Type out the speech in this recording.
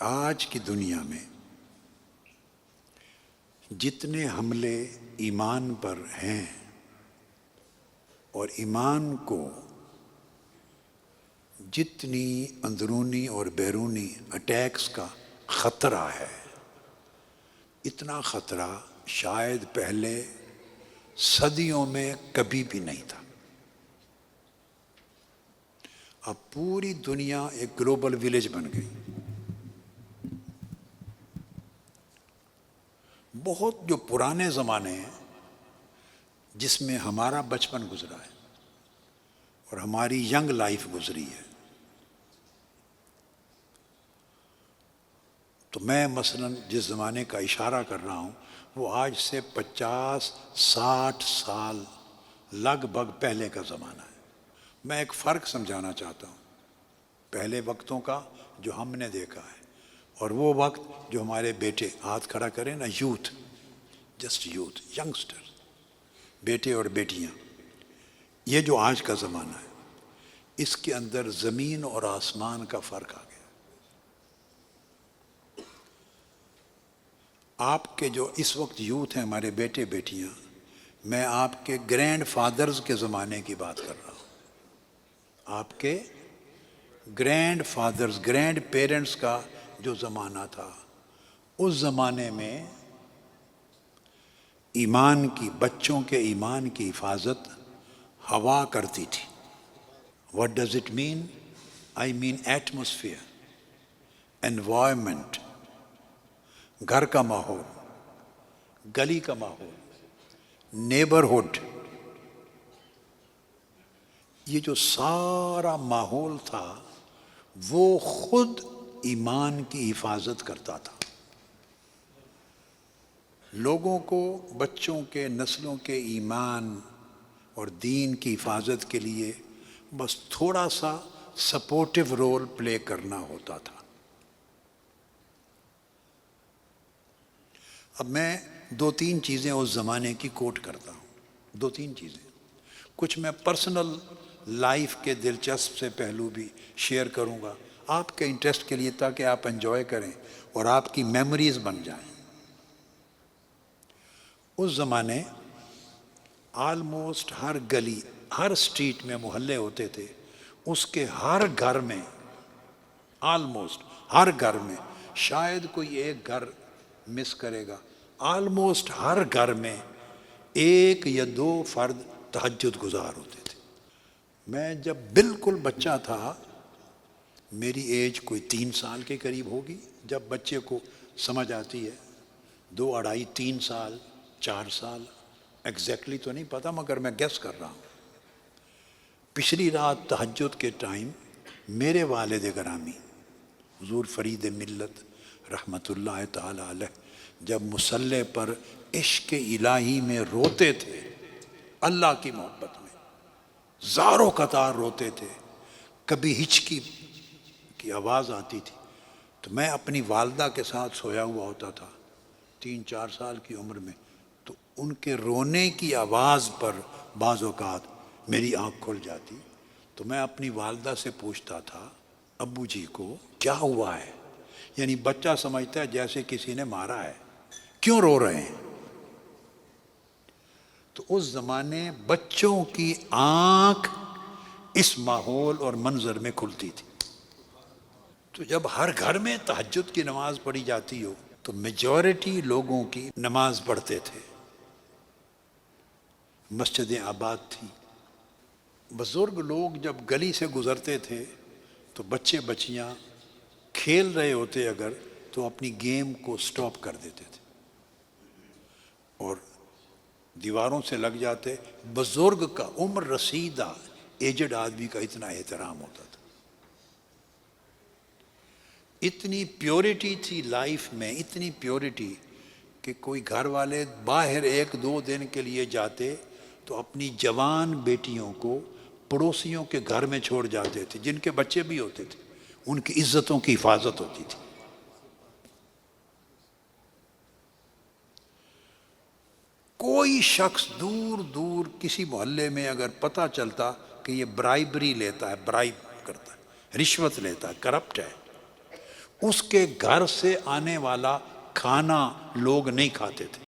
آج کی دنیا میں جتنے حملے ایمان پر ہیں اور ایمان کو جتنی اندرونی اور بیرونی اٹیکس کا خطرہ ہے، اتنا خطرہ شاید پہلے صدیوں میں کبھی بھی نہیں تھا۔ اب پوری دنیا ایک گلوبل ویلیج بن گئی۔ بہت جو پرانے زمانے ہیں جس میں ہمارا بچپن گزرا ہے اور ہماری ینگ لائف گزری ہے، تو میں مثلا جس زمانے کا اشارہ کر رہا ہوں وہ آج سے 50-60 سال لگ بھگ پہلے کا زمانہ ہے۔ میں ایک فرق سمجھانا چاہتا ہوں پہلے وقتوں کا جو ہم نے دیکھا ہے اور وہ وقت جو ہمارے بیٹے، ہاتھ کھڑا کریں نا، یوتھ، جسٹ یوتھ، ینگسٹر، بیٹے اور بیٹیاں، یہ جو آج کا زمانہ ہے، اس کے اندر زمین اور آسمان کا فرق آ گیا۔ آپ کے جو اس وقت یوتھ ہیں، ہمارے بیٹے بیٹیاں، میں آپ کے گرینڈ فادرز کے زمانے کی بات کر رہا ہوں۔ آپ کے گرینڈ فادرز، گرینڈ پیرنٹس کا جو زمانہ تھا، اس زمانے میں ایمان کی، بچوں کے ایمان کی حفاظت ہوا کرتی تھی۔ What does it mean? I mean atmosphere, environment، گھر کا ماحول، گلی کا ماحول، نیبرہڈ، یہ جو سارا ماحول تھا وہ خود ایمان کی حفاظت کرتا تھا۔ لوگوں کو، بچوں کے، نسلوں کے ایمان اور دین کی حفاظت کے لیے بس تھوڑا سا سپورٹیو رول پلے کرنا ہوتا تھا۔ اب میں 2-3 چیزیں اس زمانے کی کوٹ کرتا ہوں، 2-3 چیزیں، کچھ میں پرسنل لائف کے دلچسپ سے پہلو بھی شیئر کروں گا آپ کے انٹرسٹ کے لیے، تاکہ آپ انجوائے کریں اور آپ کی میموریز بن جائیں۔ اس زمانے آلموسٹ ہر گلی، ہر اسٹریٹ میں محلے ہوتے تھے، اس کے ہر گھر میں، آلموسٹ ہر گھر میں، شاید کوئی ایک گھر مس کرے گا، آلموسٹ ہر گھر میں 1 یا 2 فرد تہجد گزار ہوتے تھے۔ میں جب بالکل بچہ تھا، میری ایج کوئی 3 سال کے قریب ہوگی، جب بچے کو سمجھ آتی ہے، 2, 2.5, 3 سال، 4 سال، ایگزیکٹلی تو نہیں پتا مگر میں گیس کر رہا ہوں۔ پچھلی رات تہجد کے ٹائم میرے والد گرامی حضور فرید ملت رحمۃ اللہ تعالی علیہ جب مصلی پر عشق الہی میں روتے تھے، اللہ کی محبت میں زار و قطار روتے تھے، کبھی ہچکی کی آواز آتی تھی تو میں اپنی والدہ کے ساتھ سویا ہوا ہوتا تھا 3-4 سال کی عمر میں، تو ان کے رونے کی آواز پر بعض اوقات میری آنکھ کھل جاتی، تو میں اپنی والدہ سے پوچھتا تھا، ابو جی کو کیا ہوا ہے؟ یعنی بچہ سمجھتا ہے جیسے کسی نے مارا ہے، کیوں رو رہے ہیں؟ تو اس زمانے بچوں کی آنکھ اس ماحول اور منظر میں کھلتی تھی۔ تو جب ہر گھر میں تہجد کی نماز پڑھی جاتی ہو تو میجورٹی لوگوں کی نماز پڑھتے تھے، مسجدیں آباد تھیں۔ بزرگ لوگ جب گلی سے گزرتے تھے تو بچے بچیاں کھیل رہے ہوتے اگر تو اپنی گیم کو سٹاپ کر دیتے تھے اور دیواروں سے لگ جاتے۔ بزرگ کا، عمر رسیدہ ایجڈ آدمی کا اتنا احترام ہوتا تھا۔ اتنی پیورٹی تھی لائف میں، اتنی پیورٹی کہ کوئی گھر والے باہر 1-2 دن کے لیے جاتے تو اپنی جوان بیٹیوں کو پڑوسیوں کے گھر میں چھوڑ جاتے تھے، جن کے بچے بھی ہوتے تھے، ان کی عزتوں کی حفاظت ہوتی تھی۔ کوئی شخص دور دور کسی محلے میں اگر پتہ چلتا کہ یہ برائبری لیتا ہے، برائب کرتا ہے، رشوت لیتا ہے، کرپٹ ہے، اس کے گھر سے آنے والا کھانا لوگ نہیں کھاتے تھے۔